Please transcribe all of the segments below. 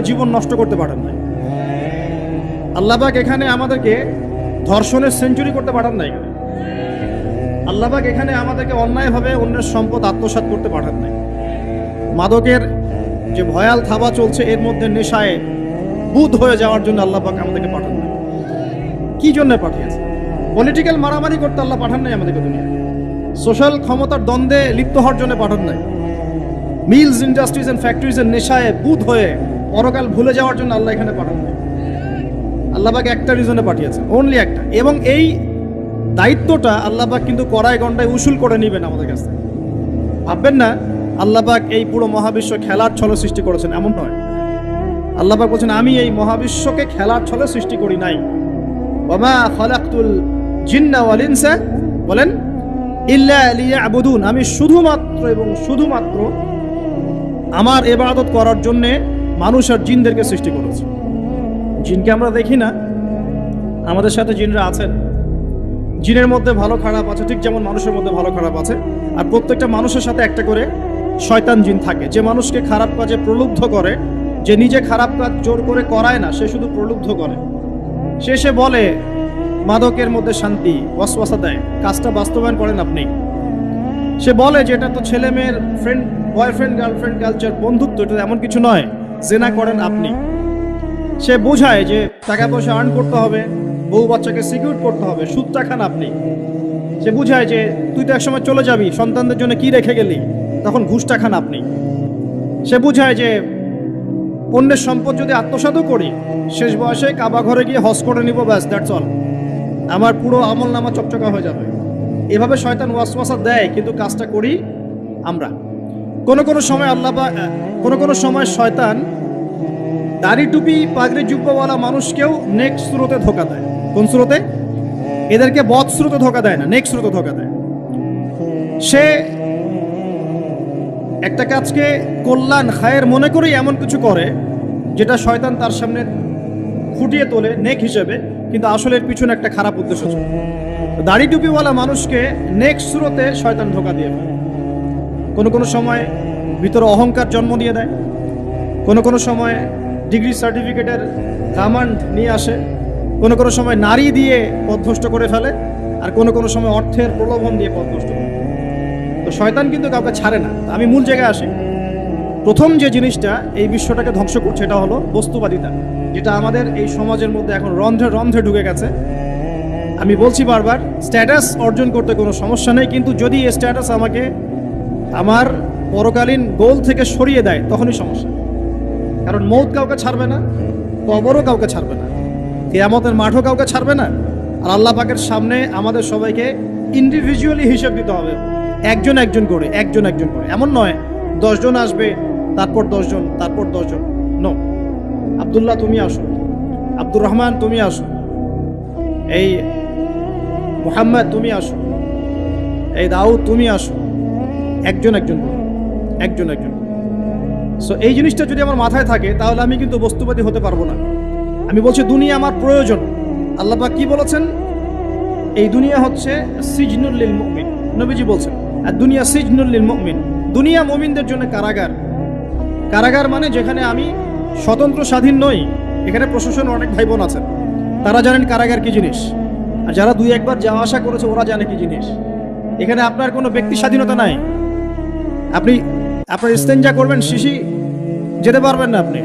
জীবন নষ্ট করতে পাঠান নাই। আল্লাহ পাক এখানে আমাদেরকে ধর্ষণের সেঞ্চুরি করতে পাঠান নাই। আল্লাহ পাক এখানে আমাদেরকে অন্যায়ভাবে অন্যের সম্পদ আত্মসাৎ করতে পাঠান নাই। মাদকের যে ভয়াল থাবা চলছে এর মধ্যে নেশায় বুধ হয়ে যাওয়ার জন্য আল্লাহ পাক আমাদেরকে পাঠান নাই। কি জন্য পাঠিয়েছে? পলিটিক্যাল মারামারি করতে আল্লাহ পাঠান নাই আমাদেরকে দুনিয়ায়। সোশ্যাল ক্ষমতার দ্বন্দ্বে লিপ্ত হওয়ার জন্য পাঠান নাই। মিলস, ইন্ডাস্ট্রিজ এন্ড ফ্যাক্টরিজের নেশায় বুধ হয়ে পরকাল ভুলে যাওয়ার জন্য আল্লাহ এখানে পাঠান নাই। আল্লাহ পাক একটা রিজনে পাঠিয়েছেন, অনলি একটা। এবং এই দায়িত্বটা আল্লাহ পাক কিন্তু কড়ায় গন্ডায় উসুল করে নেবেন আমাদের কাছে। ভাববেন না আল্লাহ পাক এই পুরো মহাবিশ্ব খেলার ছলে সৃষ্টি করেছেন, এমন নয়। আল্লাহ পাক বলছেন, আমি এই মহাবিশ্বকে খেলার ছলে সৃষ্টি করি নাই। ওয়ামা খালাকতুল জিন্না ওয়াল ইনসা, বলেন, ইল্লা লিয়াবুদুন, আমি শুধুমাত্র এবং শুধুমাত্র আমার ইবাদত করার জন্য মানুষ আর জিনদেরকে সৃষ্টি করেছি। জিনকে আমরা দেখি না, আমাদের সাথে জিনরা আছেন। জিনের মধ্যে ভালো খারাপ আছে, ঠিক যেমন মানুষের মধ্যে ভালো খারাপ আছে। আর প্রত্যেকটা মানুষের সাথে একটা করে শয়তান জিন থাকে, যে মানুষকে খারাপ কাজে প্রলুব্ধ করে, যে নিজে খারাপ কাজ জোর করে করায় না, সে শুধু প্রলুব্ধ করে। সে বলে মাদকের মধ্যে শান্তি, ওয়াসওয়াসা দেয়, কাজটা বাস্তবায়ন করেন আপনি। সে বলে যে এটা তো ছেলে মেয়ের ফ্রেন্ড, বয়ফ্রেন্ড গার্লফ্রেন্ড কালচার, বন্ধুত্ব, এটা এমন কিছু নয়, জেনা করেন আপনি। সে বোঝায় যে টাকা পয়সা আর্ন করতে হবে, বউ বাচ্চাকে সিকিউর করতে হবে, সুদটা খান আপনি। সে বুঝায় যে তুই তো একসময় চলে যাবি, সন্তানদের জন্য কি রেখে গেলি, তখন ঘুষটা খান আপনি। সে বুঝায় যে অন্যের সম্পদ যদি আত্মসাৎও করি, শেষ বয়সে কাবা ঘরে গিয়ে হজ করে নিব, ব্যাস, দ্যাটস অল, আমার পুরো আমল নামা চকচকা হয়ে যাবে। এভাবে শয়তান ওয়াসওয়াসা দেয়, কিন্তু কাজটা করি আমরা। কোনো সময় কোনো সময় শয়তান দাড়ি টুপি পাগড়ি জুব্বাওয়ালা মানুষকেও নেক্সট স্রোতে ধোকা দেয়। কোন স্রোতে? এদেরকে বদ স্রোতে ধোকা দেয় না, নেক্সট স্রোতে ধোকা দেয়। সে একটা কাজকে কল্যাণ খায়ের মনে করেই এমন কিছু করে যেটা শয়তান তার সামনে ফুটিয়ে তোলে নেক হিসেবে, কিন্তু আসলে এর পিছনে একটা খারাপ উদ্দেশ্য ছিল। দাড়ি টুপিওয়ালা মানুষকে নেক্সট স্রোতে শয়তান ধোকা দিয়ে ফেলে। কোনো সময় ভিতরে অহংকার জন্ম দিয়ে দেয়, কোনো সময় ডিগ্রি সার্টিফিকেটের কামান্ড নিয়ে আসে, কোনো সময় নারী দিয়ে পথভ্রষ্ট করে ফেলে, আর কোনো সময় অর্থের প্রলোভন দিয়ে পথভ্রষ্ট করে। তো শয়তান কিন্তু কাউকে ছাড়ে না। আমি মূল জায়গায় আসি। প্রথম যে জিনিসটা এই বিশ্বটাকে ধ্বংস করছে এটা হলো বস্তুবাদিতা, যেটা আমাদের এই সমাজের মধ্যে এখন রন্ধ্রে রন্ধ্রে ঢুকে গেছে। আমি বলছি বারবার, স্ট্যাটাস অর্জন করতে কোনো সমস্যা নেই, কিন্তু যদি এই স্ট্যাটাস আমাকে আমার পরকালীন গোল থেকে সরিয়ে দেয়, তখনই সমস্যা। কারণ মৌত কাউকে ছাড়বে না, কবরও কাউকে ছাড়বে না, কিয়ামতের মাঠও কাউকে ছাড়বে না। আর আল্লাহ পাকের সামনে আমাদের সবাইকে ইন্ডিভিজুয়ালি হিসেব দিতে হবে, একজন একজন করে। এমন নয় 10 জন আসবে, তারপর 10 জন, তারপর 10 জন। নো, আব্দুল্লাহ তুমি আসো, আব্দুর রহমান তুমি আসো, এই মুহাম্মদ তুমি আসো, এই দাউদ তুমি আসো, একজন একজন। সো এই জিনিসটা যদি আমার মাথায় থাকে, তাহলে আমি কিন্তু বস্তুবাদী হতে পারবো না। আমি বলছি দুনিয়া আমার প্রয়োজন। আল্লাহ পাক কি বলেছেন? এই দুনিয়া হচ্ছে সিজনুল লিল মুমিন, নবীজি বলছেন, আর দুনিয়া সিজনুল লিল মুমিন, দুনিয়া মুমিনদের জন্য কারাগার। কারাগার মানে যেখানে আমি স্বতন্ত্র স্বাধীন নই। এখানে প্রশাসন অনেক ভাই বোন আছেন, তারা জানেন কারাগার কি জিনিস, আর যারা 2-1 যাওয়া আসা করেছে ওরা জানে কি জিনিস। এখানে আপনার কোনো ব্যক্তি স্বাধীনতা নাই। আপনি আপনার ইস্তেঞ্জা করবেন, শিশি যেতে পারবেন না, আপনি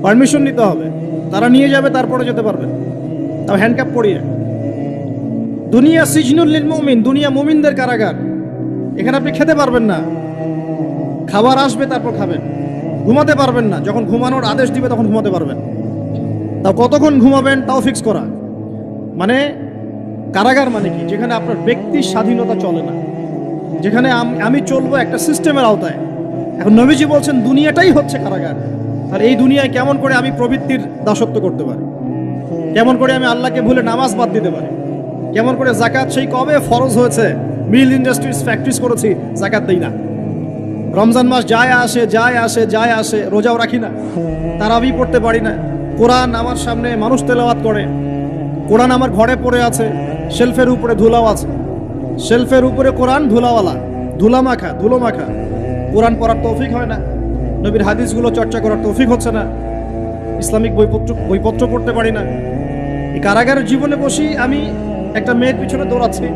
পারমিশন নিতে হবে, তারা নিয়ে যাবে, তারপরে যেতে পারবেন, তাও হ্যান্ডকাপ পরিয়ে। দুনিয়া সিজনুল লিল মুমিন, দুনিয়া মুমিনদের কারাগার। এখানে আপনি খেতে পারবেন না, খাবার আসবে তারপর খাবেন, ঘুমাতে পারবেন না, যখন ঘুমানোর আদেশ দিবে তখন ঘুমাতে পারবেন, তাও কতক্ষণ ঘুমাবেন তাও ফিক্স করা। মানে কারাগার মানে কি? যেখানে আপনার ব্যক্তির স্বাধীনতা চলে না, যেখানে আমি চলবো একটা সিস্টেমের আওতায়। এখন নবীজি বলছেন দুনিয়াটাই হচ্ছে কারাগার। আর এই দুনিয়ায় কেমন করে আমি প্রবৃত্তির দাসত্ব করতে পারি, কেমন করে আমি আল্লাহকে ভুলে নামাজ বাদ দিতে পারি, কেমন করে জাকাত সেই কবে ফরজ হয়েছে, মিল ইন্ডাস্ট্রিজ ফ্যাক্টরিজ করেছি, জাকাত দেই না, রমজান মাস যায় আসে, রোজাও রাখি না, তারাবি পড়তে পারি না, কোরআন আমার সামনে মানুষ তেলাওয়াত করে, কোরআন আমার ঘরে পড়ে আছে, শেলফের উপরে ধুলাও আছে, শেলফের উপরে কোরআন ধুলাওয়ালা, ধুলো মাখা, কোরআন পড়ার তৌফিক হয় না, নবীর হাদিসগুলো চর্চা করার তৌফিক হচ্ছে না, ইসলামিক বইপত্র পড়তে পারি না। এই কারাগারের জীবনে বসি আমি একটা মেয়ের পিছনে দৌড়াচ্ছি,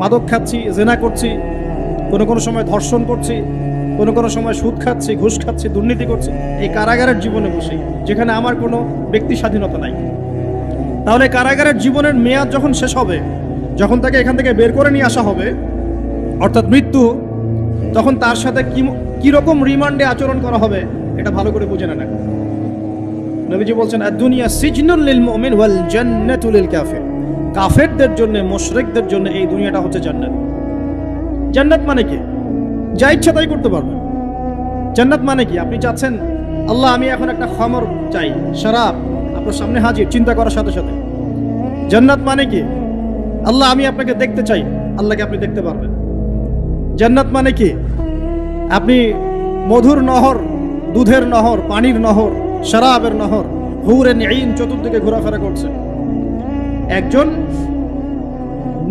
মাদক খাচ্ছি, জেনা করছি, কোনো সময় ধর্ষণ করছি, কোনো সময় সুদ খাচ্ছি, ঘুষ খাচ্ছি, দুর্নীতি করছি, এই কারাগারের জীবনে বসি, যেখানে আমার কোনো ব্যক্তি স্বাধীনতা নাই। তাহলে কারাগারের জীবনের মেয়াদ যখন শেষ হবে, যখন তাকে এখান থেকে বের করে নিয়ে আসা হবে, অর্থাৎ মৃত্যু, তখন তার সাথে কিরকম রিমান্ডে আচরণ করা হবে এটা ভালো করে বুঝে নেন। নবীজি বলছেন, আদ-দুনিয়া সিজনুল লিল মুমিন ওয়াল জান্নাতু লিল কাফির। কাফেরদের জন্য, মুশরিকদের জন্য এই দুনিয়াটা হচ্ছে জান্নাত। জান্নাত মানে কি? যা ইচ্ছা তাই করতে পারবেন। জান্নাত মানে কি? আপনি চাচ্ছেন, আল্লাহ আমি এখন একটা খামর চাই, শরাব আপনার সামনে হাজির, চিন্তা করার সাথে সাথে। জান্নাত মানে কি? আল্লাহ আমি আপনাকে দেখতে চাই, আল্লাহকে আপনি দেখতে পারবেন। জান্নাত মানে কি? আপনি মধুর নহর, দুধের নহর, পানির নহর, শরাবের নহর, হুরে নিঈন চতুর্দিকে ঘোরাফেরা করছে। একজন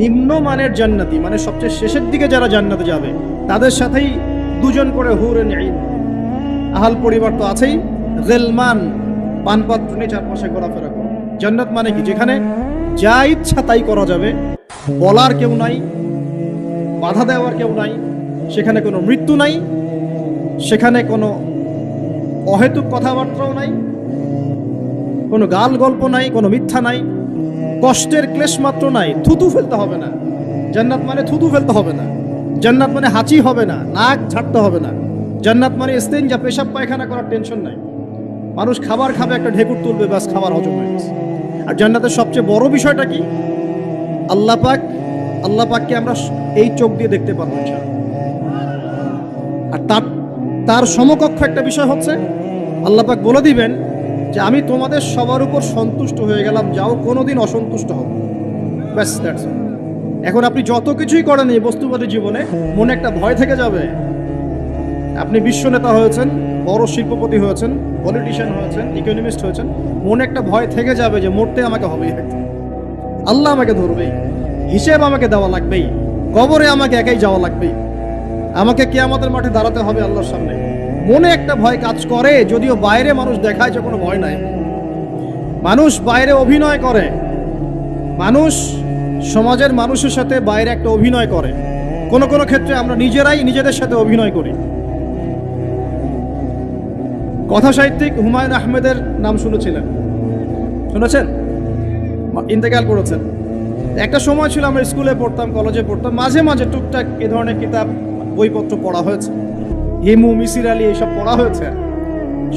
নিম্নমানের জান্নাতি, মানে সবচেয়ে শেষের দিকে যারা জান্নাতে যাবে, তাদের সাথেই দুজন করে হুরে নিঈন, আহাল পরিবার তো আছেই, গিলমান পানপাত্র নিয়ে চারপাশে ঘোরাফেরা করে। জান্নাত মানে কি? যেখানে যা ইচ্ছা তাই করা যাবে, বলার কেউ নাই, বাধা দেওয়ার কেউ নাই, সেখানে কোনো মৃত্যু নাই, সেখানে কোনো অহেতুক কথাবার্তাও নাই, কোনো গাল গল্প নাই, কোনো মিথ্যা নাই, কষ্টের ক্লেশ মাত্র নাই, থুতু ফেলতে হবে না। জান্নাত মানে থুতু ফেলতে হবে না। জান্নাত মানে হাঁচি হবে না, নাক ঝাড়তে হবে না। জান্নাত মানে ইস্তেঞ্জা, পেশাব পায়খানা করার টেনশন নাই। মানুষ খাবার খাবে, একটা ঢেকুর তুলবে, ব্যাস খাবার হজম হয়ে গেছে। আর জান্নাতের সবচেয়ে বড় বিষয়টা কি? আল্লাহ পাককে আমরা এই চোখ দিয়ে দেখতে পারবো। আর তার সমকক্ষ একটা বিষয় হচ্ছে, আল্লাহ পাক বলে দিবেন যে আমি তোমাদের সবার উপর সন্তুষ্ট হয়ে গেলাম, যাও কোনোদিন অসন্তুষ্ট হবে। ব্যাস, দ্যাটস অল। এখন আপনি যত কিছুই করেন এই বস্তুবাদী জীবনে, মনে একটা ভয় থেকে যাবে। আপনি বিশ্ব নেতা হয়েছেন, বড় শিল্পপতি হয়েছেন, পলিটিশিয়ান হয়েছেন, ইকোনমিস্ট হয়েছেন, মনে একটা ভয় থেকে যাবে যে মরতে আমাকে হবেই, আল্লাহ আমাকে ধরবেই, হিসেব আমাকে দেওয়া লাগবেই, কবরে আমাকে একাই যাওয়া লাগবেই, আমাকে কিয়ামতের মাঠে দাঁড়াতে হবে আল্লাহর সামনে। মনে একটা ভয় কাজ করে, যদিও বাইরে মানুষ দেখায় যে কোনো ভয় নাই। মানুষ বাইরে অভিনয় করে, মানুষ সমাজের মানুষের সাথে বাইরে একটা অভিনয় করে। কোনো ক্ষেত্রে আমরা নিজেরাই নিজেদের সাথে অভিনয় করি। কথা সাহিত্যিক হুমায়ুন আহমেদের নাম শুনেছেন? ইন্তেকাল করেছেন। একটা সময় ছিল আমরা স্কুলে পড়তাম, কলেজে পড়তাম, মাঝে মাঝে টুকটাক এ ধরনের কিতাব, বইপত্র পড়া হয়েছে। হিমু, মিসির আলী এইসব পড়া হয়েছে।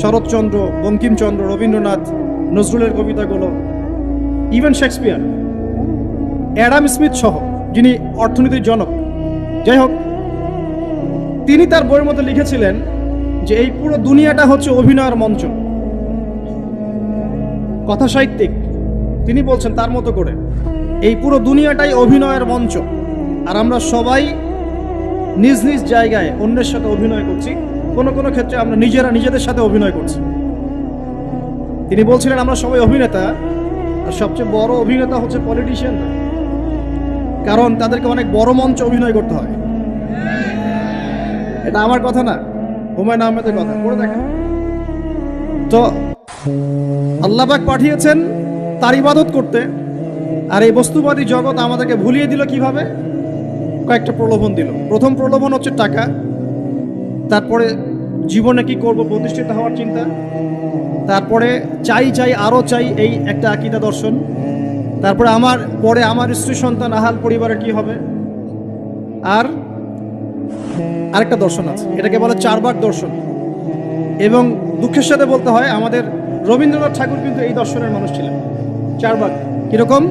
শরৎচন্দ্র, বঙ্কিমচন্দ্র, রবীন্দ্রনাথ, নজরুলের কবিতাগুলো, ইভেন শেক্সপিয়ার, অ্যাডাম স্মিথ সহ, যিনি অর্থনীতির জনক। যাই হোক, তিনি তার বইয়ের মধ্যে লিখেছিলেন যে এই পুরো দুনিয়াটা হচ্ছে অভিনয়ের মঞ্চ। কথা সাহিত্যিক তিনি বলছেন তার মতো করে, এই পুরো দুনিয়াটাই অভিনয়ের মঞ্চ, আর আমরা সবাই নিজ নিজ জায়গায় অন্যের সাথে অভিনয় করছি। কোনো ক্ষেত্রে আমরা নিজেরা নিজেদের সাথে অভিনয় করছি। তিনি বলছিলেন আমরা সবাই অভিনেতা, আর সবচেয়ে বড় অভিনেতা হচ্ছে পলিটিশিয়ান, কারণ তাদেরকে অনেক বড় মঞ্চ অভিনয় করতে হয়। এটা আমার কথা না, হুমায়ুন আহমেদের কথা, পড়ে দেখেন। তো আল্লাহ পাক পাঠিয়েছেন তার ইবাদত করতে, আর এই বস্তুবাদী জগৎ আমাদেরকে ভুলিয়ে দিল কিভাবে? কয়েকটা প্রলোভন দিল। প্রথম প্রলোভন হচ্ছে টাকা, তারপরে জীবনে কি করব, প্রতিষ্ঠিত হওয়ার চিন্তা, তারপরে চাই আরো চাই, এই একটা আকীদা দর্শন, তারপরে আমার স্ত্রী সন্তান আহাল পরিবারের কি হবে, আর আরেকটা দর্শন আছে, এটাকে বলে চারবাক দর্শন। এবং দুঃখের সাথে বলতে হয়, আমাদের রবীন্দ্রনাথ ঠাকুর কিন্তু এই দর্শনের মানুষ ছিলেন। চারবাক কিরকম?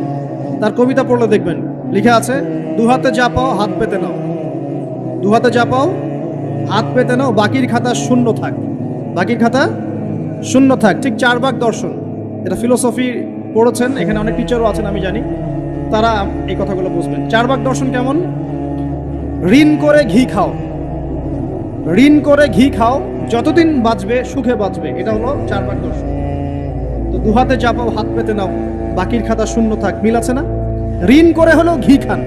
তার কবিতা পড়লে দেখবেন লিখা আছে, দুহাতে যা পাও হাত পেতে নাও, দুহাতে যা পাও হাত পেতে নাও, বাকির খাতা শূন্য থাক, বাকির খাতা শূন্য থাক। ঠিক চারবাক দর্শন। এটা ফিলোসফি পড়েছেন, এখানে অনেক টিচারও আছেন আমি জানি, তারা এই কথাগুলো বুঝবেন। চারবাক দর্শন কেমন? ঋণ করে ঘি খাও, ঋণ করে ঘি খাও, যতদিন বাঁচবে সুখে বাঁচবে, এটা হলো চারবাক দর্শন। তো দুহাতে যা পাও হাত পেতে নাও, বাকির খাতা শূন্য থাক, মিল আছে না? ঋণ করে হলো ঘি খান,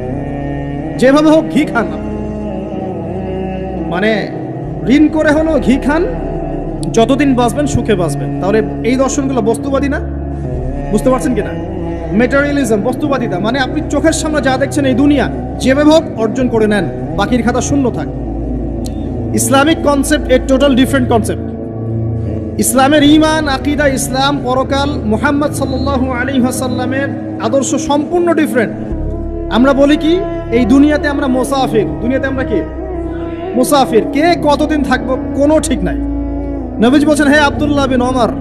যেভাবে হোক ঘি খান, মানে ঋণ করে হলো ঘি খান, যতদিন বাঁচবেন সুখে বাঁচবেন। তাহলে এই দর্শনগুলো বস্তুবাদী না? বুঝতে পারছেন কিনা? মেটেরিয়ালিজম, বস্তুবাদিতা, মানে আপনি চোখের সামনে যা দেখছেন এই দুনিয়া যেভাবে হোক অর্জন করে নেন, বাকির খাতা শূন্য থাক। ইসলামিক কনসেপ্ট এ টোটাল ডিফারেন্ট কনসেপ্ট। ইসলামের ঈমান, আকীদা, ইসলাম, পরকাল, মুহাম্মদ সাল্লাল্লাহু আলাইহি ওয়াসাল্লামের আদর্শ সম্পূর্ণ ডিফারেন্ট। আমরা বলি কি, এই দুনিয়াতে আমরা মুসাফির। দুনিয়াতে আমরা কি? মুসাফির। কে কতদিন থাকবো কোনো ঠিক নাই। নবীজি বলছেন, হে আব্দুল্লাহ বিন ওমর,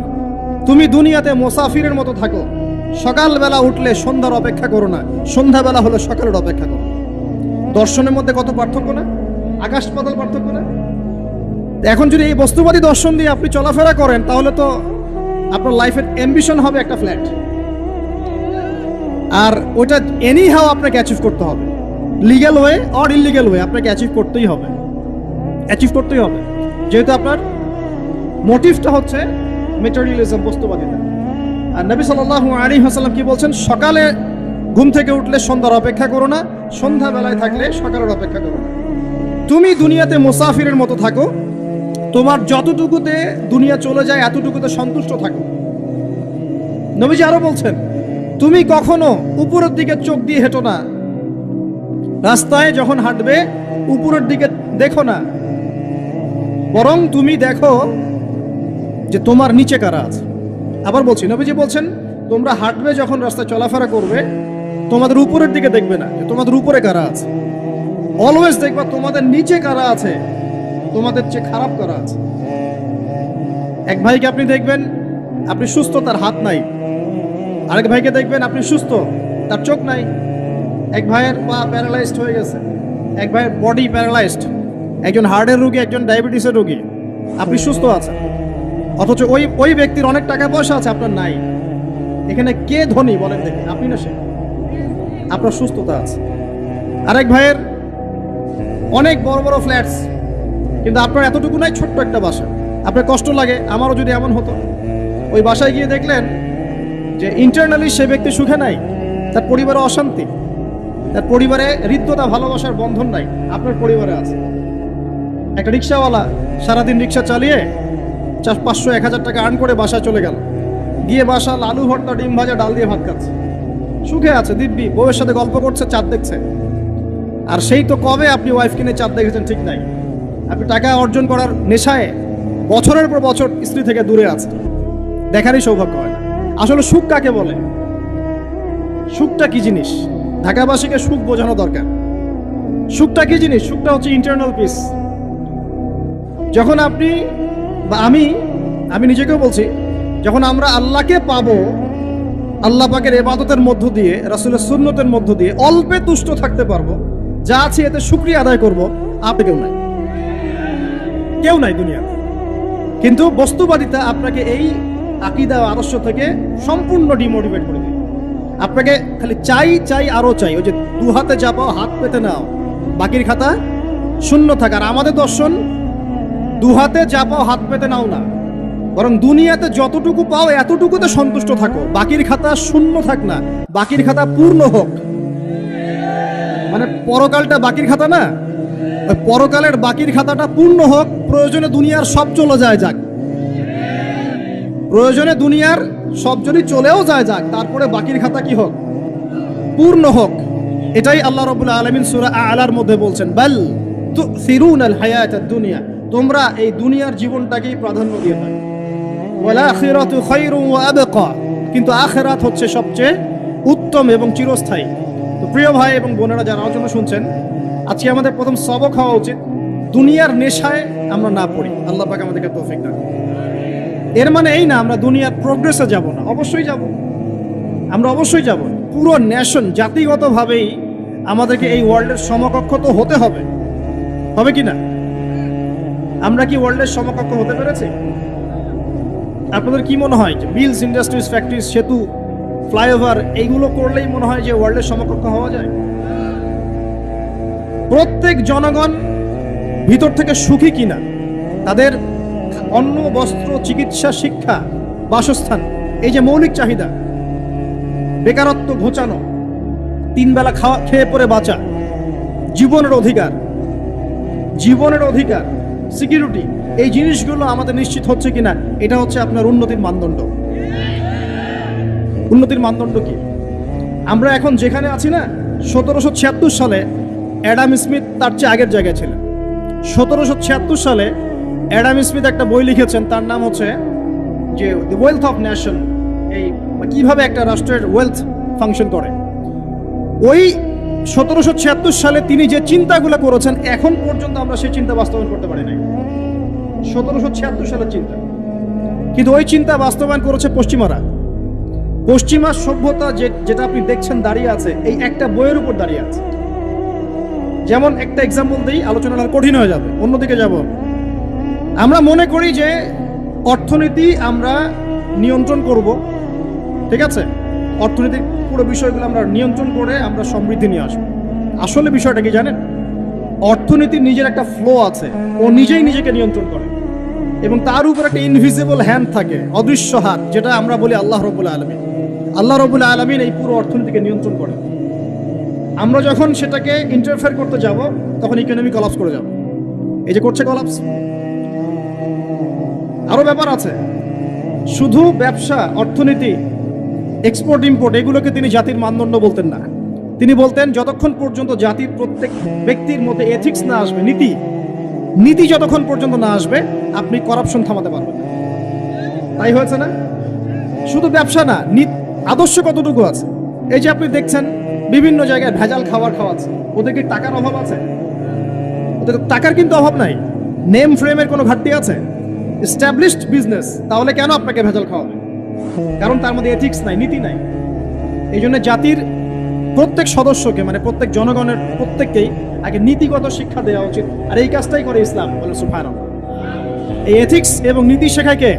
তুমি দুনিয়াতে মুসাফিরের মতো থাকো। সকালবেলা উঠলে সন্ধ্যার অপেক্ষা করো না, সন্ধ্যাবেলা হলে সকালের অপেক্ষা করো। দর্শনের মধ্যে কত পার্থক্য না? আকাশ পাতাল পার্থক্য না? এখন যদি এই বস্তুবাদী দর্শন দিয়ে আপনি চলাফেরা করেন, তাহলে তো আপনার লাইফের অ্যাম্বিশন হবে একটা ফ্ল্যাট, আর ওটা এনি হাও আপনাকে অ্যাচিভ করতে হবে। Legal way or illegal way আপনাকে অ্যাচিভ করতেই হবে, যেহেতু আপনার মোটিভটা হচ্ছে মেটেরিয়ালিজম, বস্তুবাদিতা। আর নবী সাল্লাল্লাহু আলাইহি ওয়াসাল্লাম কি বলছেন? সকালে ঘুম থেকে উঠলে সন্ধ্যার অপেক্ষা করো না, সন্ধ্যাবেলায় থাকলে সকালের অপেক্ষা করো না। তুমি দুনিয়াতে মুসাফিরের মতো থাকো, তোমার যতটুকুতে দুনিয়া চলে যায় এতটুকুতে সন্তুষ্ট থাকো। নবীজি আরো বলছেন, তুমি কখনো উপরের দিকে চোখ দিয়ে হেঁটো না, রাস্তায় যখন হাঁটবে উপরের দিকে দেখো না, বরং তুমি দেখো যে তোমার নিচে কারা আছে। আবার বলছি, নবীজি বলছেন, তোমরা হাঁটবে যখন রাস্তায় চলাফেরা করবে, তোমাদের উপরের দিকে দেখবে না যে তোমাদের উপরে কারা আছে, অলওয়েজ দেখবা তোমাদের নিচে কারা আছে, তোমাদের চেয়ে খারাপ কারা আছে। এক ভাইকে আপনি দেখবেন আপনি সুস্থ, তার হাত নাই। আরেক ভাইকে দেখবেন আপনি সুস্থ, তার চোখ নাই। এক ভাইয়ের পা প্যারালাইজড হয়ে গেছে, এক ভাইয়ের বডি প্যারালাইজড, একজন হার্টের রোগী, একজন ডায়াবেটিসের রোগী। আপনি সুস্থ আছেন, অথচ ওই ব্যক্তির অনেক টাকা পয়সা আছে, আপনার নাই। এখানে কে ধনী বলেন দেখি? আপনি না সে? আপনার সুস্থতা আছে। আরেক ভাইয়ের অনেক বড় বড় ফ্ল্যাটস, কিন্তু আপনার এতটুকু নাই, ছোট্ট একটা বাসা। আপনার কষ্ট লাগে, আমারও যদি এমন হতো। ওই বাসায় গিয়ে দেখলেন যে ইন্টারনালি সে ব্যক্তি সুখে নাই, তার পরিবারে অশান্তি, তার পরিবারে হৃদ্যতা, ভালোবাসার বন্ধন নাই। আপনার পরিবারে আছে। একটা রিক্সাওয়ালা সারাদিন রিক্সা চালিয়ে 500-1000 টাকা আর্ন করে বাসায় চলে গেল, গিয়ে বাসা আলু ভর্তা, ডিম ভাজা, ডাল দিয়ে ভাত খাচ্ছে, সুখে আছে দিব্যি, বউয়ের সাথে গল্প করছে, চাঁদ দেখছে। আর সেই তো কবে আপনি ওয়াইফ কিনে চাঁদ দেখেছেন ঠিক নাই। আপনি টাকা অর্জন করার নেশায় বছরের পর বছর স্ত্রী থেকে দূরে আছে, দেখারই সৌভাগ্য হয় না। আসলে সুখ কাকে বলে? সুখটা কি জিনিস? ঢাকাবাসীকে সুখ বোঝানো দরকার। সুখটা কি জিনিস? সুখটা হচ্ছে ইন্টারনাল পিস। যখন আপনি বা আমি নিজেকেও বলছি, যখন আমরা আল্লাহকে পাবো, আল্লাহ পাকের ইবাদতের মধ্য দিয়ে, রাসূলের সুন্নতের মধ্য দিয়ে অল্পে তুষ্ট থাকতে পারবো, যা আছে এতে শুকরিয়া আদায় করব, আপনি কেউ নাই দুনিয়াতে। কিন্তু বস্তুবাদিতা আপনাকে এই আকীদা আদর্শ থেকে সম্পূর্ণ ডিমোটিভেট করে দেবে। আপনাকে খালি চাই আরো চাই। ওই যে দু হাতে যা পাও হাত পেতে নাও, বাকির খাতা শূন্য থাকার। আমাদের দর্শন দু হাতে যা পাও হাত পেতে নাও না, বরং দুনিয়াতে যতটুকু পাও এতটুকুতে সন্তুষ্ট থাকো, বাকির খাতা শূন্য থাক না, বাকির খাতা পূর্ণ হোক। মানে পরকালটা বাকির খাতা না, ওই পরকালের বাকির খাতাটা পূর্ণ হোক। প্রয়োজনে দুনিয়ার সব চলে যায় যাক, প্রয়োজনে দুনিয়ার সব যদি চলেও যায় যাক, তারপরে বাকির খাতা কি হোক? পূর্ণ হোক। এটাই আল্লাহ রাব্বুল আলামিন সূরা আ'লার মধ্যে বলছেন, বাল তুসিরুনাল হায়াতাদ দুনিয়া, তোমরা এই দুনিয়ার জীবনটাকেই প্রাধান্য দিয়ে থাকো। ওয়াল আখিরাতু খায়রুন ওয়া আবকা, কিন্তু আখিরাত হচ্ছে সবচেয়ে উত্তম এবং চিরস্থায়ী। তো প্রিয় ভাই এবং বোনেরা যারা আলোচনা শুনছেন, আজকে আমাদের প্রথম সবক হওয়া উচিত দুনিয়ার নেশায় আমরা না পড়ি। আল্লাহ পাক আমাদেরকে তৌফিক দান। এর মানে এই না আমরা দুনিয়ার প্রোগ্রেসে যাব না, অবশ্যই যাব, আমরা অবশ্যই যাব। পুরো নেশন, জাতিগতভাবেই আমাদেরকে এই ওয়ার্ল্ডের সমকক্ষ তো হতে হবে, হবে কি না? আমরা কি ওয়ার্ল্ডের সমকক্ষ হতে পেরেছি? আপনাদের কি মনে হয় যে মিলস, ইন্ডাস্ট্রিজ, ফ্যাক্টরিজ, সেতু, ফ্লাইওভার এইগুলো করলেই মনে হয় যে ওয়ার্ল্ডের সমকক্ষ হওয়া যায়? প্রত্যেক জনগণ ভিতর থেকে সুখী কিনা, তাদের অন্ন, বস্ত্র, চিকিৎসা, শিক্ষা, বাসস্থান, এই যে মৌলিক চাহিদা, বেকারত্ব ঘোচানো, 3 বেলা খেয়ে পরে বাঁচা, জীবনের অধিকার, সিকিউরিটি, এই জিনিসগুলো আমাদের নিশ্চিত হচ্ছে কিনা, এটা হচ্ছে আপনার উন্নতির মানদণ্ড। উন্নতির মানদণ্ড কি? আমরা এখন যেখানে আছি না, 1776 সালে অ্যাডাম স্মিথ তার চেয়ে আগের জায়গায় ছিলেন। 1776 সালে অ্যাডাম স্মিথ একটা বই লিখেছেন, তার নাম হচ্ছে যে দ্য ওয়েলথ অফ নেশন, এই কিভাবে একটা রাষ্ট্রের ওয়েলথ ফাংশন করে। ওই 1776 সালে তিনি যে চিন্তাগুলো করেছেন, এখন পর্যন্ত আমরা সেই চিন্তা বাস্তবায়ন করতে পারি নাই। 1776 সালের চিন্তা, কিন্তু ওই চিন্তা বাস্তবায়ন করেছে পশ্চিমারা। পশ্চিমা সভ্যতা যেটা আপনি দেখছেন দাঁড়িয়ে আছে, এই একটা বইয়ের উপর দাঁড়িয়ে আছে। যেমন একটা এক্সাম্পল দিই, আলোচনাটা কঠিন হয়ে যাবে, অন্যদিকে যাব। আমরা মনে করি যে অর্থনীতি আমরা নিয়ন্ত্রণ করব, ঠিক আছে, অর্থনীতির পুরো বিষয়গুলো আমরা নিয়ন্ত্রণ করে আমরা সমৃদ্ধি নিয়ে আসবো। আসলে বিষয়টা কি জানেন? অর্থনীতির নিজের একটা ফ্লো আছে, ও নিজেই নিজেকে নিয়ন্ত্রণ করে, এবং তার উপর একটা ইনভিজিবল হ্যান্ড থাকে, অদৃশ্য হাত, যেটা আমরা বলি আল্লাহ রাব্বুল আলামিন। আল্লাহ রাব্বুল আলামিন এই পুরো অর্থনীতিকে নিয়ন্ত্রণ করে। আমরা যখন সেটাকে ইন্টারফেয়ার করতে যাব, তখন ইকোনমি কলাপস করে যাব। এই যে করছে কলাপস। আরো ব্যাপার আছে, শুধু ব্যবসা, অর্থনীতি, এক্সপোর্ট ইম্পোর্ট, এগুলোকে তিনি জাতির মানদণ্ড বলতেন না। তিনি বলতেন যতক্ষণ পর্যন্ত জাতির প্রত্যেক ব্যক্তির মধ্যে এথিক্স না আসবে, নীতি যতক্ষণ পর্যন্ত না আসবে, আপনি করাপশন থামাতে পারবেন না। তাই হয়েছে না? শুধু ব্যবসা না, আদর্শ কতটুকু আছে? এই যে আপনি দেখছেন বিভিন্ন জায়গায় ভেজাল খাবার খাওয়াচ্ছে, ওদের কি টাকার অভাব আছে? ওদের টাকার কিন্তু অভাব নাই। নেম ফ্রেমের কোনো ঘাটতি আছে? এস্টাবলিশড বিজনেস, তাহলে কেন আপনাকে ভেজাল খাওয়াবে? কারণ তার মধ্যে এথিক্স নাই, নীতি নাই। এই জন্য জাতির প্রত্যেক সদস্যকে, মানে প্রত্যেক জনগণের প্রত্যেককেই আগে নীতিগত শিক্ষা দেওয়া উচিত। আর এই কাজটাই করে ইসলাম। বলে সুবহানাল্লাহ। এই এথিক্স এবং নীতি শেখায় কে?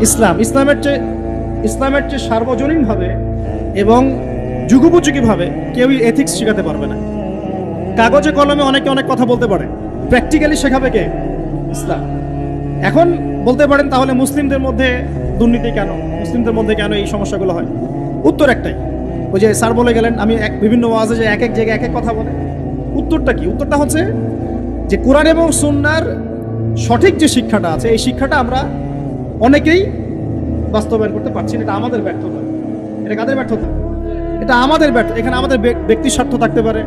ইসলাম। ইসলামের চেয়ে সার্বজনীনভাবে এবং যুগোপযোগীভাবে কেউই এথিক্স শেখাতে পারবে না। কাগজে কলমে অনেকে অনেক কথা বলতে পারে, প্র্যাকটিক্যালি শেখাবে কে? ইসলাম। এখন বলতে পারেন তাহলে মুসলিমদের মধ্যে দুর্নীতি কেন, মুসলিমদের মধ্যে কেন এই সমস্যাগুলো হয়? উত্তর একটাই, ওই যে স্যার বলে গেলেন, আমি বিভিন্ন ওয়াজে যে এক এক জায়গায় এক এক কথা বলে। উত্তরটা কি? উত্তরটা হচ্ছে যে কোরআন এবং সুন্নাহর সঠিক যে শিক্ষাটা আছে, এই শিক্ষাটা আমরা অনেকেই বাস্তবায়ন করতে পারছি না। এটা আমাদের ব্যর্থতা। এটা কাদের ব্যর্থতা? এটা আমাদের ব্যর্থ। এখানে আমাদের ব্যক্তির স্বার্থ থাকতে পারে,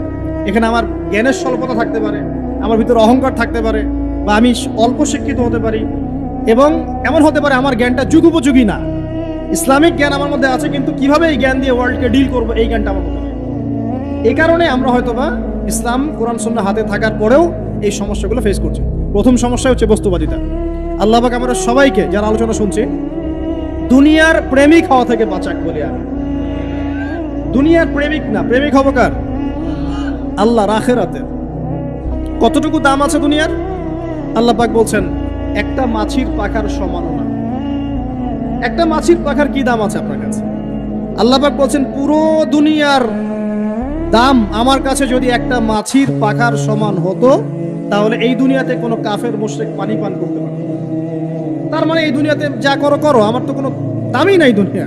এখানে আমার জ্ঞানের স্বল্পতা থাকতে পারে, আমার ভিতরে অহংকার থাকতে পারে, বা আমি অল্প শিক্ষিত হতে পারি, এবং এমন হতে পারে আমার জ্ঞানটা যুগোপযোগী না। ইসলামিক জ্ঞান আমার মধ্যে আছে, কিন্তু কিভাবে এই জ্ঞান দিয়ে ওয়ার্ল্ডকে ডিল করবো, এই জ্ঞানটা আমার মধ্যে নেই। এই কারণে আমরা হয়তোবা ইসলাম, কোরআন সুন্নাহ হাতে থাকার পরেও এই সমস্যাগুলো ফেস করছি। প্রথম সমস্যা হচ্ছে বস্তুবাদিতা। আল্লাহ পাক আমরা সবাইকে, যারা আলোচনা শুনছি, দুনিয়ার প্রেমিক হওয়া থেকে বাঁচাক বলি আমি। দুনিয়ার প্রেমিক না, প্রেমিক হবো কার? আল্লাহর, আখিরাতের। কতটুকু দাম আছে দুনিয়ার? আল্লাহ পাক বলছেন একটা মাছির পাখার সমানও না। একটা মাছির পাখার কি দাম আছে আপনার কাছে? আল্লাহ পাক বলছেন পুরো দুনিয়ার দাম আমার কাছে যদি একটা মাছির পাখার সমান হতো, তাহলে এই দুনিয়াতে কোনো কাফের মুশরিক পানি পান করতে পারত। তার মানে এই দুনিয়াতে যা করো করো, আমার তো কোনো দামই নাই দুনিয়া।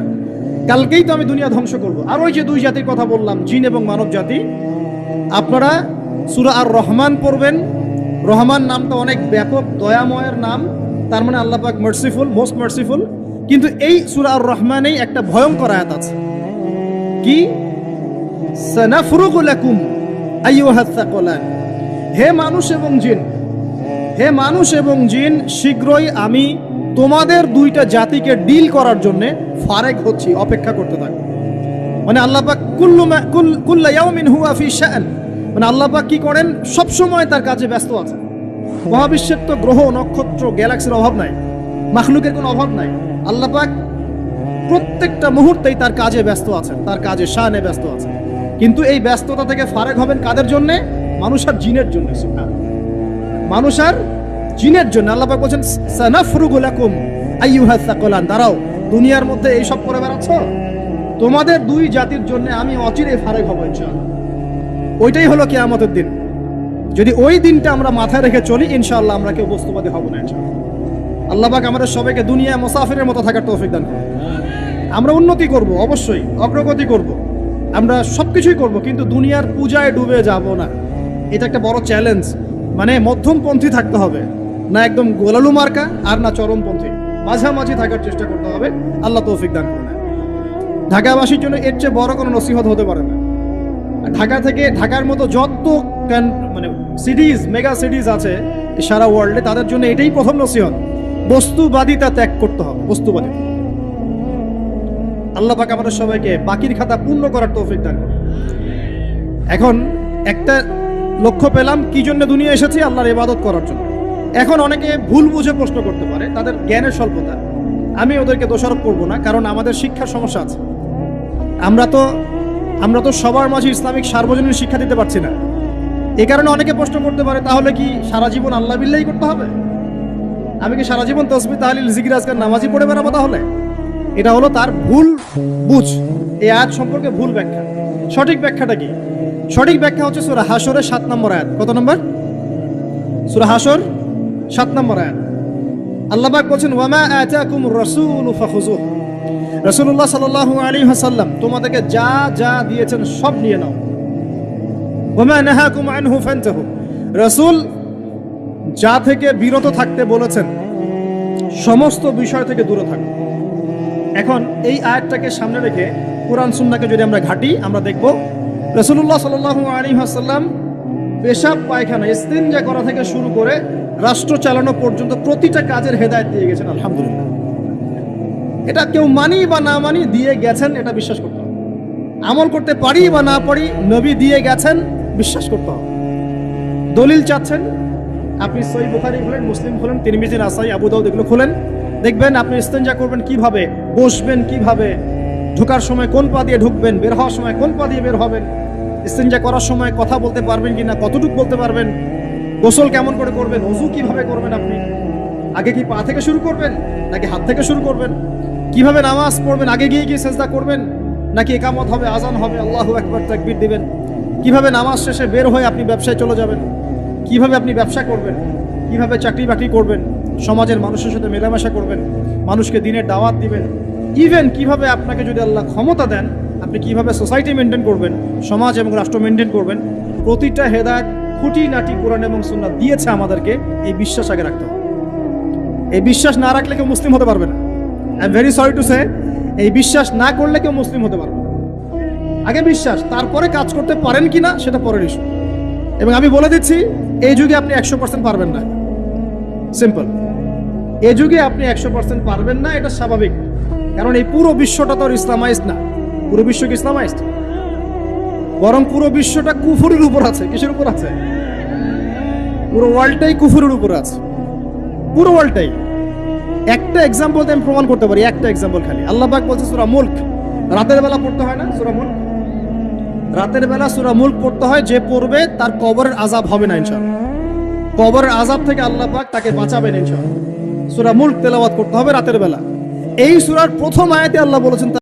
কালকেই তো আমি দুনিয়া ধ্বংস করব। আর ওই যে দুই জাতির কথা বললাম, জিন এবং মানব জাতি, আপনারা সূরা আর রহমান পড়বেন। রহমান নামটা অনেক ব্যাপক, দয়াময়ের নাম, তার মানে আল্লাহ পাক মার্সিফুল, মোস্ট মার্সিফুল। কিন্তু এই সূরা আর রহমানেই একটা ভয়ঙ্কর আয়াত আছে, কি? সানাফরুগু লাকুম আইয়ুহাস সাকলান। হে মানুষ এবং জিন, হে মানুষ এবং জিন, শীঘ্রই আমি তোমাদের দুইটা জাতিকে ডিল করার জন্য ফারেক হচ্ছি, অপেক্ষা করতে থাকো। মানে আল্লাহ পাক কুল্লা ইয়াউমিন হুয়া ফি শাআন, মানে আল্লাহ পাক কি করেন? সব সময় তার কাজে ব্যস্ত আছে। মহাবিশ্বের তো গ্রহ, নক্ষত্র, গ্যালাক্সির অভাব নাই, মাখলুকের কোনো অভাব নাই। আল্লাহ পাক প্রত্যেকটা মুহূর্তেই তার কাজে ব্যস্ত আছেন, তার কাজে শানে ব্যস্ত আছেন। কিন্তু এই ব্যস্ততা থেকে ফারেক হবেন কাদের জন্য? মানুষ আর জিনের জন্য। মানুষ আর জিনের জন্য আল্লাহ পাক বলেন সানাফরুগু লাকুম আইয়ুহাস সাকলান। দাঁড়াও, দুনিয়ার মধ্যে এই সব করে বেড়াচ্ছ, তোমাদের দুই জাতির জন্য আমি অচিরে ফারেক হব ইনশাআল্লাহ। ওইটাই হলো কিয়ামতের দিন। যদি ওই দিনটা আমরা মাথায় রেখে চলি, ইনশাআল্লাহ আমরা কেউ বস্তুবাদী হব না ইনশাআল্লাহ। আল্লাহ পাক আমাদের সবাইকে দুনিয়া মুসাফিরের মতো থাকার তৌফিক দান করুন। আমরা উন্নতি করব, অবশ্যই অগ্রগতি করব, আমরা সবকিছুই করব, কিন্তু দুনিয়ার পূজায় ডুবে যাব না। এটা একটা বড় চ্যালেঞ্জ। মানে মধ্যমপন্থী থাকতে হবে। না একদম গোলালু মার্কা, আর না চরমপন্থী, মাঝামাঝি থাকার চেষ্টা করতে হবে। আল্লাহ তৌফিক দান করুন। ঢাকাবাসীর জন্য এর চেয়ে বড় কোনো নসিহত হতে পারে না। ঢাকা থেকে, ঢাকার মতো যত মানে সিটিজ, মেগা সিটিজ আছে সারা ওয়ার্ল্ডে, তাদের জন্য এটাই প্রথম নসিহত, বস্তুবাদিতা ত্যাগ করতে হবে। বস্তুবাদিতা। আল্লাহ পাক আমাদের সবাইকে বাকির খাতা পূর্ণ করার তৌফিক দান করুন। এখন একটা লক্ষ্য পেলাম, কি জন্য দুনিয়া এসেছি? আল্লাহর ইবাদত করার জন্য। এখন অনেকে ভুল বুঝে প্রশ্ন করতে পারে, তাদের জ্ঞানের স্বল্পতা। আমি ওদেরকে দোষারোপ করব না, কারণ আমাদের শিক্ষার সমস্যা আছে। আমরা তো সবার মাঝে ইসলামিক সার্বজনীন শিক্ষা দিতে পারছি না। এই কারণে অনেকে প্রশ্ন করতে পারে, তাহলে কি সারা জীবন আল্লাহ বিল্লাহি করতে হবে? আমি কি সারা জীবন তাসবিহ তাহলিল জিকির আজকার নামাজি পড়ে বেড়াবো? তাহলে এটা হলো তার ভুল বুঝ। এই আয়াত সম্পর্কে ভুল ব্যাখ্যা। সঠিক ব্যাখ্যাটা কি? সঠিক ব্যাখ্যা হচ্ছে সূরা হাশরের 7 নম্বর আয়াত। কত নম্বর? সূরা হাশর 7 নম্বর আয়াত। আল্লাহ পাক বলছেন, ওয়ামা আতাকুমুর রাসূলু ফাখুযুহু। রাসূলুল্লাহ সাল্লাল্লাহু আলাইহি ওয়াসাল্লাম তোমাদেরকে যা যা দিয়েছেন সব নিয়ে নাও। ওয়ামা নাহাকুম আনহু ফান্তাহু। রাসূল যা থেকে বিরত থাকতে বলেছেন সমস্ত বিষয় থেকে দূরে থাকো। এখন এই আয়াতটাকে সামনে রেখে কুরআন সুন্নাহকে যদি আমরা ঘাঁটি, আমরা দেখব রাসূলুল্লাহ সাল্লাল্লাহু আলাইহি ওয়াসাল্লাম পেশাব পায়খানা ইস্তিনজা করা থেকে শুরু করে রাষ্ট্র চালানো পর্যন্ত প্রতিটা কাজের হেদায়েত দিয়ে গেছেন। আলহামদুলিল্লাহ। এটা কেউ মানি বা না মানি, দিয়ে গেছেন, এটা বিশ্বাস করতে হবে। আমল করতে পারি বা না পারি, নবী দিয়ে গেছেন, বিশ্বাস করতে হবে। দলিল চাচ্ছেন, আপনি সহিহ বুখারী খুলেন, মুসলিম খুলেন, তিরমিজি, নাসাই, আবু দাউদ এগুলো খুলেন, দেখবেন আপনি ইস্তেঞ্জা করবেন কিভাবে, বসবেন কিভাবে, ঢোকার সময় কোন পা দিয়ে ঢুকবেন, বের হওয়ার সময় কোন পা দিয়ে বের হবেন, ইস্তেঞ্জা করার সময় কথা বলতে পারবেন কিনা, কতটুকু বলতে পারবেন, গোসল কেমন করে করবেন, ওযু কিভাবে করবেন, আপনি আগে কি পা থেকে শুরু করবেন নাকি হাত থেকে শুরু করবেন, কিভাবে নামাজ পড়বেন, আগে গিয়ে সেজদা করবেন নাকি ইকামত হবে, আজান হবে, আল্লাহু আকবার তাকবীর দিবেন, কিভাবে নামাজ শেষে বের হয়ে আপনি ব্যবসায় চলে যাবেন, কিভাবে আপনি ব্যবসা করবেন, কিভাবে চাকরি বাকরি করবেন, সমাজের মানুষের সাথে মেলামেশা করবেন, মানুষকে দিনের দাওয়াত দিবেন, ইভেন কিভাবে আপনাকে যদি আল্লাহ ক্ষমতা দেন আপনি কিভাবে সোসাইটি মেনটেন করবেন, সমাজ এবং রাষ্ট্র মেনটেন করবেন, প্রতিটা হেদায়েত খুঁটিনাটি কোরআন এবং সুন্নাহ দিয়েছে আমাদেরকে। এই বিশ্বাস আগে রাখতে হবে। এই বিশ্বাস না রাখলে কেউ মুসলিম হতে পারবে না। I am very sorry to say, এই বিশ্বাস না করলে কেউ মুসলিম হতে পারবে না। আগে বিশ্বাস, তারপরে কাজ করতে পারেন কিনা সেটা পরের ইস্যু। এবং আমি বলে দিচ্ছি, এই যুগে আপনি 100% পারবেন না। সিম্পল। এই যুগে আপনি 100% পারবেন না, এটা স্বাভাবিক। কারণ এই পুরো বিশ্বটা তো ইসলামাইজড না। পুরো বিশ্ব কি ইসলামাইজড? বরং পুরো বিশ্বটা কুফরের উপর আছে। কিসের উপর আছে? পুরো ওয়ার্ল্ডটাই কুফরের উপর আছে। পুরো ওয়ার্ল্ডটাই। একটা এক্সাম্পল আমি প্রমাণ করতে পারি, একটা এক্সাম্পল খালি। আল্লাহ পাক বলছে সূরা মুলক, রাতের বেলা পড়তে হয় না সূরা মুলক? রাতের বেলা সূরা মুলক পড়তে হয়, যে পড়বে তার কবরের আযাব হবে না ইনশাআল্লাহ। কবরের আযাব থেকে আল্লাহ পাক তাকে বাঁচাবেন ইনশাআল্লাহ। সূরা মুলক তেলাওয়াত করতে হবে রাতের বেলা। এই সূরার প্রথম আয়াতে আল্লাহ বলেছেন